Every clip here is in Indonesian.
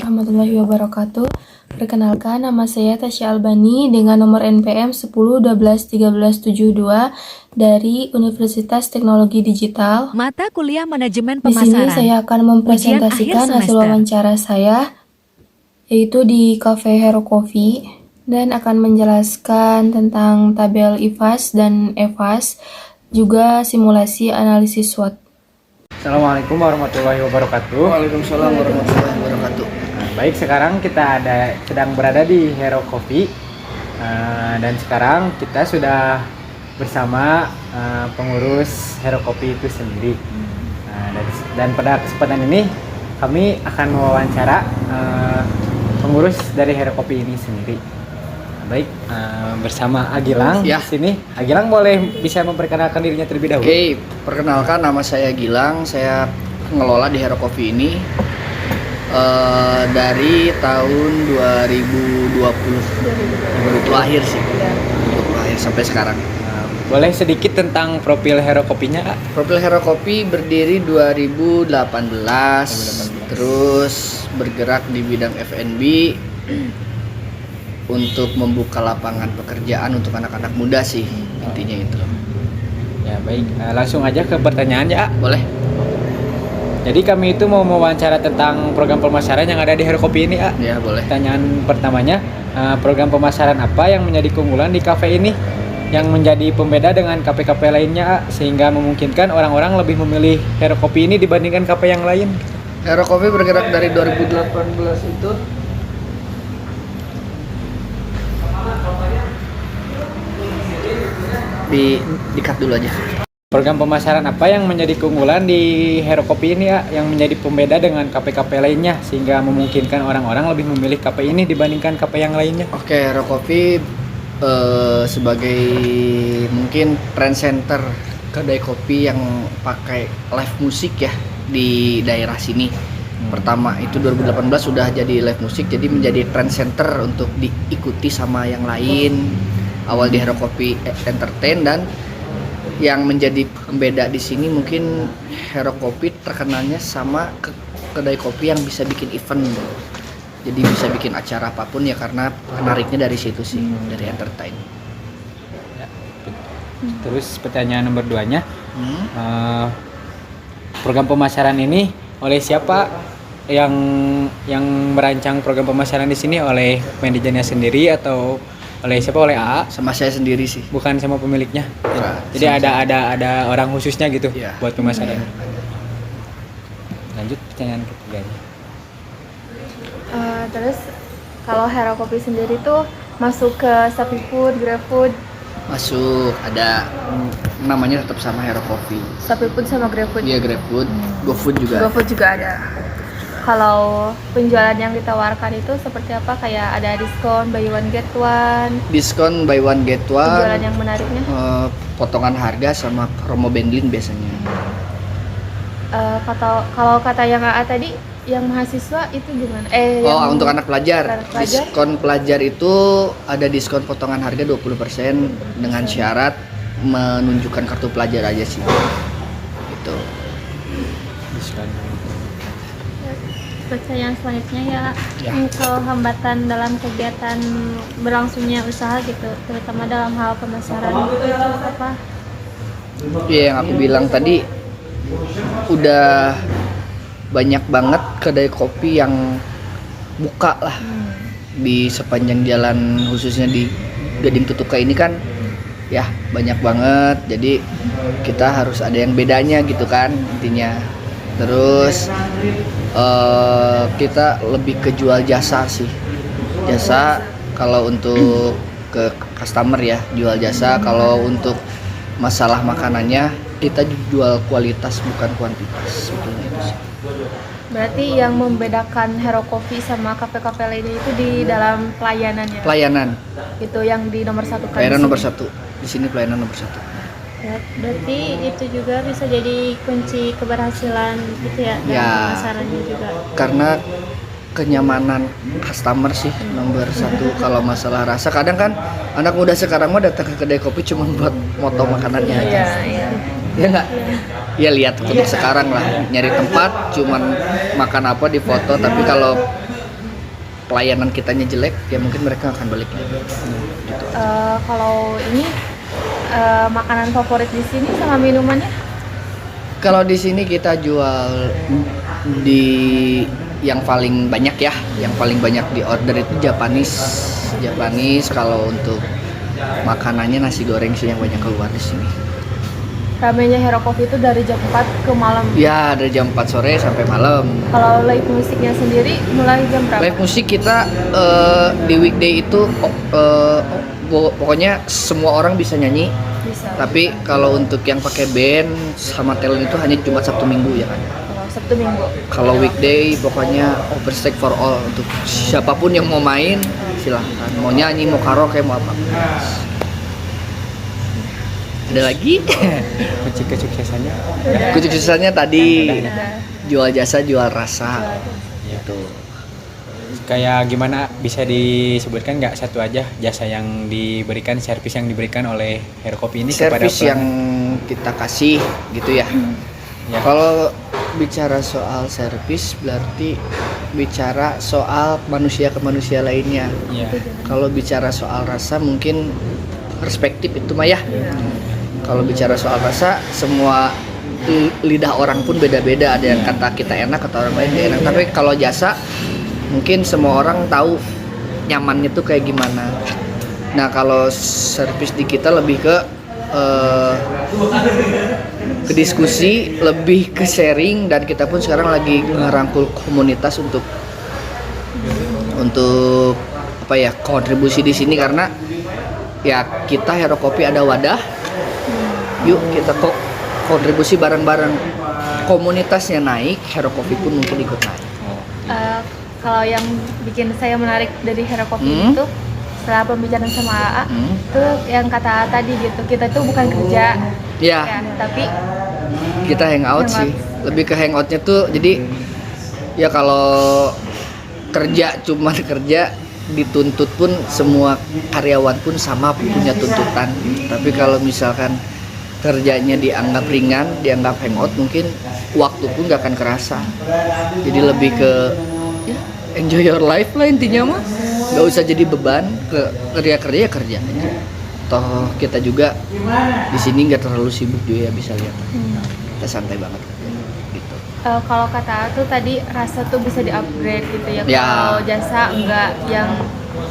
warahmatullahi wabarakatuh. Perkenalkan, nama saya Tasya Albani dengan nomor NPM 10121372 dari Universitas Teknologi Digital. Mata kuliah manajemen Di sini pemasaran. saya akan mempresentasikan Ujian akhir hasil semester. wawancara saya, yaitu di Cafe Hero Coffee, dan akan menjelaskan tentang tabel IFAS dan EFAS, juga simulasi analisis SWOT. Assalamualaikum warahmatullahi wabarakatuh. Waalaikumsalam warahmatullahi wabarakatuh. Baik, sekarang kita sedang berada di Hero Coffee. Dan sekarang kita sudah bersama pengurus Hero Coffee itu sendiri. Dan pada kesempatan ini kami akan mewawancara pengurus dari Hero Coffee ini sendiri. Baik, bersama Agilang Ya. di sini. Agilang bisa memperkenalkan dirinya terlebih dahulu. Oke, perkenalkan nama saya Gilang. Saya pengelola di Hero Coffee ini dari tahun 2020. Baru akhir sih. Baru akhir sampai sekarang. Boleh sedikit tentang profil Hero Coffee-nya, Kak? Profil Hero Coffee berdiri 2018, terus bergerak di bidang F&B untuk membuka lapangan pekerjaan untuk anak-anak muda sih, intinya itu. Ya baik, langsung aja ke pertanyaan ya. Boleh? Jadi kami itu mau mewawancara tentang program pemasaran yang ada di Hero Coffee ini, A. Ya, boleh. Pertanyaan pertamanya, program pemasaran apa yang menjadi keunggulan di kafe ini yang menjadi pembeda dengan kafe-kafe lainnya, A, sehingga memungkinkan orang-orang lebih memilih Hero Coffee ini dibandingkan kafe yang lain? Hero Coffee bergerak dari 2018 itu di-cut dulu aja. Program pemasaran apa yang menjadi keunggulan di Hero Coffee ini, A, yang menjadi pembeda dengan kafe-kafe lainnya sehingga memungkinkan orang-orang lebih memilih kafe ini dibandingkan kafe yang lainnya? Oke, Hero Coffee sebagai mungkin trend center kedai kopi yang pakai live musik ya di daerah sini. Pertama itu 2018 sudah jadi live musik, jadi menjadi trend center untuk diikuti sama yang lain. Awal di Hero Coffee entertain, dan yang menjadi pembeda di sini mungkin Hero Coffee terkenalnya sama kedai kopi yang bisa bikin event. Jadi bisa bikin acara apapun ya, karena menariknya dari situ sih, dari entertain. Ya. Terus pertanyaan nomor 2-nya, program pemasaran ini oleh siapa yang merancang program pemasaran di sini? Oleh manajernya sendiri atau oleh siapa? Oleh AA? Sama saya sendiri sih. Bukan sama pemiliknya. Nah, Jadi ada orang khususnya gitu Iya. buat pemasaran. Iya. Lanjut pertanyaan ketiganya. Terus kalau Hero Coffee sendiri tuh masuk ke ShopeeFood, GrabFood. Masuk, ada namanya tetap sama Hero Coffee. ShopeeFood sama GrabFood. Iya, GrabFood, GoFood juga. GoFood juga ada. Kalau penjualan yang ditawarkan itu seperti apa? Kayak ada diskon, buy one get one. Diskon buy one get Penjualan one. yang menariknya. Potongan harga sama promo bundling biasanya. Kalau kata yang AA tadi, yang mahasiswa itu gimana? Untuk anak pelajar. anak pelajar? Diskon pelajar itu ada diskon potongan harga 20% dengan syarat menunjukkan kartu pelajar aja sih. Gitu. Diskon. Pertanyaan selanjutnya ya, Ya. kalau hambatan dalam kegiatan berlangsungnya usaha gitu, terutama dalam hal pemasaran itu apa? Iya, yang aku bilang tadi, udah banyak banget kedai kopi yang buka lah di sepanjang jalan, khususnya di Gading Tutuka ini kan ya banyak banget. Jadi kita harus ada yang bedanya gitu kan intinya. Terus kita lebih ke jual jasa sih. Jasa kalau untuk ke customer ya, jual jasa. Kalau untuk masalah makanannya kita jual kualitas bukan kuantitas. Sebetulnya itu sih. Berarti yang membedakan Hero Coffee sama kafe-kafe lainnya itu di dalam pelayanannya. Pelayanan, Itu yang di nomor satu kan. pelayanan di nomor sini. 1. Di sini pelayanan nomor 1. Berarti itu juga bisa jadi kunci keberhasilan gitu ya dalam Ya. pemasarannya juga. Karena kenyamanan customer sih nomor 1. Kalau masalah rasa, kadang kan anak muda sekarang mah datang ke kedai kopi cuma buat moto makanannya aja. Iya. Ya nggak? Ya lihat untuk sekarang lah, nyari tempat cuman makan apa di foto, tapi kalau pelayanan kitanya jelek, ya mungkin mereka akan balik lagi. Gitu. Kalau ini makanan favorit di sini sama minumannya? Kalau di sini kita jual di yang paling banyak ya, yang paling banyak di order itu Japanese. Kalau untuk makanannya nasi goreng sih yang banyak keluar di sini. Ramenya Hero Coffee itu dari jam 4 ke malam. Ya, dari jam 4 sore sampai malam. Kalau live musiknya sendiri mulai jam berapa? Live musik kita di weekday itu pokoknya semua orang bisa nyanyi. Bisa. Tapi kalau untuk yang pakai band sama talent itu hanya Jumat Sabtu Minggu ya kan. Kalau Sabtu Minggu. Kalau weekday pokoknya open stage for all, untuk siapapun yang mau main silahkan, mau nyanyi, mau karaoke, mau apa. Ada lagi? Kunci kesuksesannya. Kunci suksesannya tadi Udah. jual jasa, jual rasa. Gitu. Kayak gimana, bisa disebutkan nggak satu aja jasa yang diberikan, servis yang diberikan oleh Hero Coffee ini kepada Servis yang kita kasih gitu ya. Ya. Kalau bicara soal servis berarti bicara soal manusia ke manusia lainnya. Ya. Kalau bicara soal rasa mungkin perspektif itu mah ya. Kalau bicara soal rasa, semua lidah orang pun beda-beda. Ada yang kata kita enak, kata orang lain tidak enak. Tapi kalau jasa, mungkin semua orang tahu nyamannya tuh kayak gimana. Nah kalau servis di kita lebih ke diskusi, lebih ke sharing, dan kita pun sekarang lagi ngerangkul komunitas untuk apa ya, kontribusi di sini, karena ya kita Hero Coffee ada wadah. Yuk kita kok kontribusi bareng-bareng, komunitasnya naik, Hero Coffee pun mungkin ikut naik. Kalau yang bikin saya menarik dari Hero Coffee itu setelah pembicaraan sama AA itu yang kata tadi gitu, kita tuh bukan kerja Ya, tapi kita hangout sih, lebih ke hangoutnya tuh. Jadi ya kalau kerja cuma kerja, dituntut pun semua karyawan pun sama punya tuntutan. Tapi kalau misalkan kerjanya dianggap ringan, dianggap hangout, mungkin waktu pun gak akan kerasa. Jadi lebih ke ya, enjoy your life lah intinya mah. Gak usah jadi beban, kerja aja. Toh kita juga di sini nggak terlalu sibuk juga ya, bisa lihat. Kita santai banget gitu. Kalau kata tuh tadi rasa tuh bisa di-upgrade gitu ya. Ya. Kalau jasa enggak, yang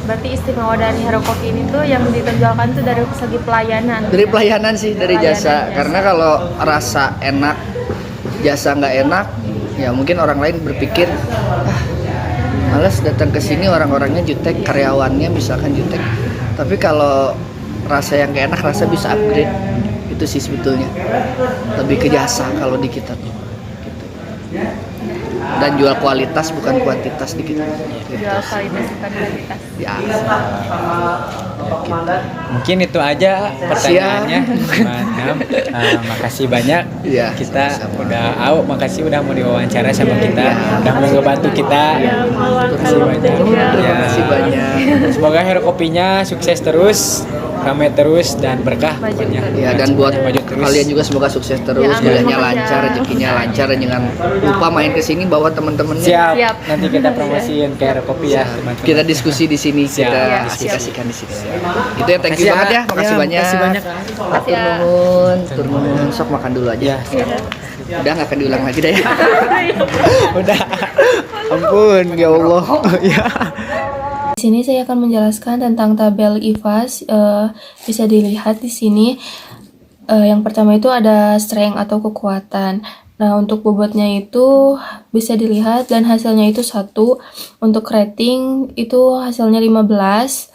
berarti istimewa dari Hero Coffee ini tuh yang ditonjolkan tuh dari segi pelayanan. Dari pelayanan sih, dari jasa. Karena kalau rasa enak, jasa nggak enak, ya mungkin orang lain berpikir, males datang ke sini, orang-orangnya jutek, karyawannya misalkan jutek. Tapi kalau rasa yang nggak enak, rasa bisa upgrade. Itu sih sebetulnya. Lebih ke jasa kalau di kita tuh. Gitu. Dan jual kualitas bukan kuantitas di kita. Jual kualitas bukan kualitas. Ya. Mungkin itu aja pertanyaannya. Makasih banyak. Ya, Kita sama-sama. makasih udah mau diwawancara sama kita, Ya. udah mau ngebantu kita. Makasih banyak. Terima kasih banyak. Semoga Hero Coffee-nya sukses terus, ramai terus, dan berkah Maju pokoknya. terus. Ya, dan buat Maju terus. kalian juga semoga sukses terus, Ya, amin. kuliahnya Makasih. lancar, rezekinya lancar, dan jangan lupa main ke sini bawa teman-temannya. Siap. Siap. Nanti kita promosiin ke Hero Coffee ya, teman-teman. Kita diskusi di sini, Siap. kita Ya, aplikasikan di sini. Itu ya, thank you Makasih banget ya, makasih Ya, banyak. makasih banyak. Tur nuhun, tur nuhun. Sok makan dulu aja. Ya. Udah nggak akan diulang lagi deh ya. Udah. Ampun, ya Allah. Ya. Di sini saya akan menjelaskan tentang tabel IFAS. Bisa dilihat di sini. Yang pertama itu ada strength atau kekuatan. Nah, untuk bobotnya itu bisa dilihat dan hasilnya itu 1. Untuk rating itu hasilnya 15.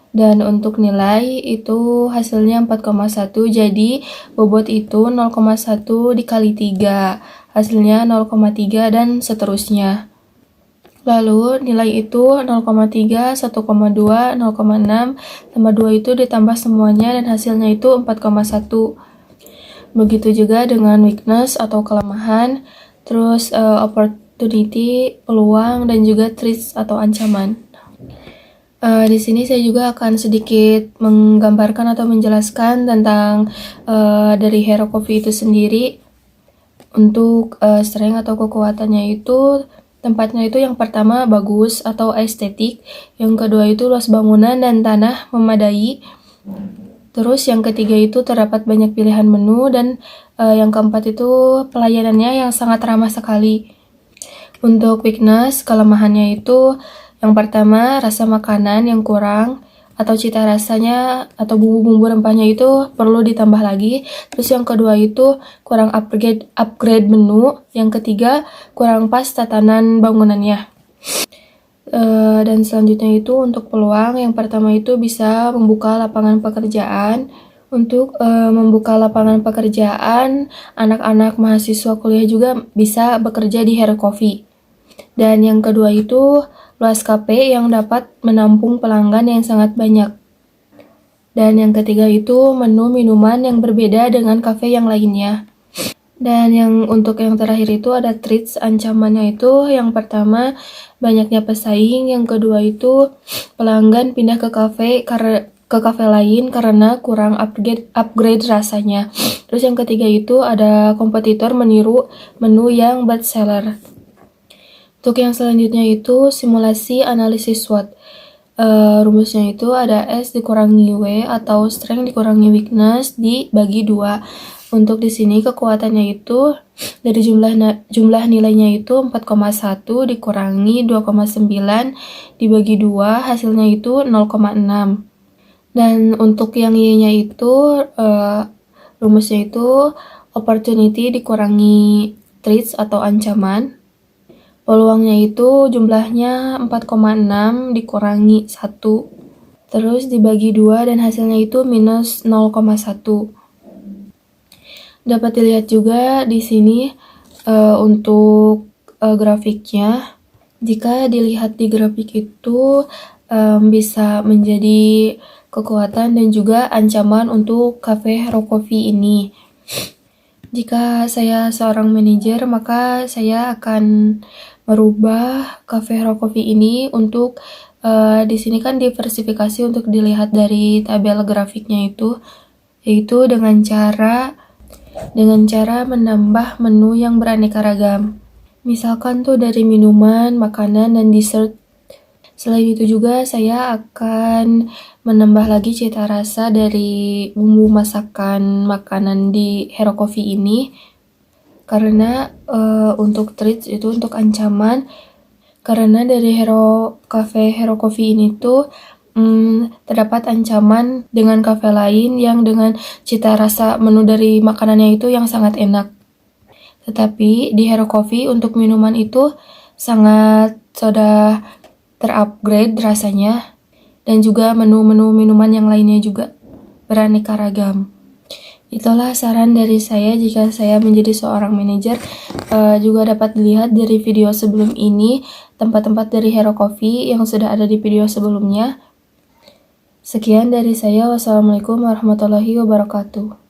Dan untuk nilai itu hasilnya 4,1. Jadi bobot itu 0,1 dikali 3. Hasilnya 0,3 dan seterusnya. Lalu nilai itu 0,3, 1,2, 0,6, tambah 2 itu ditambah semuanya dan hasilnya itu 4,1. Begitu juga dengan weakness atau kelemahan, terus opportunity, peluang, dan juga threats atau ancaman. Di sini saya juga akan sedikit menggambarkan atau menjelaskan tentang dari Hero Coffee itu sendiri. Untuk strength atau kekuatannya itu Tempatnya itu yang pertama bagus atau estetik, yang kedua itu luas bangunan dan tanah memadai. Terus yang ketiga itu terdapat banyak pilihan menu dan yang keempat itu pelayanannya yang sangat ramah sekali. Untuk weakness, kelemahannya itu yang pertama rasa makanan yang kurang atau cita rasanya atau bumbu-bumbu rempahnya itu perlu ditambah lagi. Terus yang kedua itu kurang upgrade menu. Yang ketiga kurang pas tatanan bangunannya. Dan selanjutnya itu untuk peluang, yang pertama itu bisa membuka lapangan pekerjaan. Untuk membuka lapangan pekerjaan, anak-anak mahasiswa kuliah juga bisa bekerja di Hero Coffee. Dan yang kedua itu luas kafe yang dapat menampung pelanggan yang sangat banyak. Dan yang ketiga itu menu minuman yang berbeda dengan kafe yang lainnya. Dan untuk yang terakhir itu ada treats, ancamannya itu yang pertama banyaknya pesaing, yang kedua itu pelanggan pindah ke kafe lain karena kurang upgrade rasanya. Terus yang ketiga itu ada kompetitor meniru menu yang bestseller. Untuk yang selanjutnya itu simulasi analisis SWOT. Rumusnya itu ada S dikurangi W atau strength dikurangi weakness dibagi 2. Untuk di sini kekuatannya itu dari jumlah nilainya itu 4,1 dikurangi 2,9 dibagi 2, hasilnya itu 0,6. Dan untuk yang Y-nya itu rumusnya itu opportunity dikurangi threats atau ancaman. Peluangnya itu jumlahnya 4,6 dikurangi 1. Terus dibagi 2 dan hasilnya itu minus 0,1. Dapat dilihat juga di sini untuk grafiknya. Jika dilihat di grafik itu bisa menjadi kekuatan dan juga ancaman untuk cafe Hero Coffee ini. Jika saya seorang manajer, maka saya akan merubah cafe Hero Coffee ini untuk di sini kan diversifikasi untuk dilihat dari tabel grafiknya itu, yaitu dengan cara menambah menu yang beraneka ragam. Misalkan tuh dari minuman, makanan, dan dessert. Selain itu juga saya akan menambah lagi cita rasa dari bumbu masakan makanan di Hero Coffee ini. Karena untuk treats itu untuk ancaman, karena dari cafe Hero Coffee ini tuh terdapat ancaman dengan kafe lain yang dengan cita rasa menu dari makanannya itu yang sangat enak. Tetapi di Hero Coffee untuk minuman itu sangat sudah terupgrade rasanya, dan juga menu-menu minuman yang lainnya juga beraneka ragam. Itulah saran dari saya jika saya menjadi seorang manajer. Juga dapat dilihat dari video sebelum ini tempat-tempat dari Hero Coffee yang sudah ada di video sebelumnya. Sekian dari saya. Wassalamualaikum warahmatullahi wabarakatuh.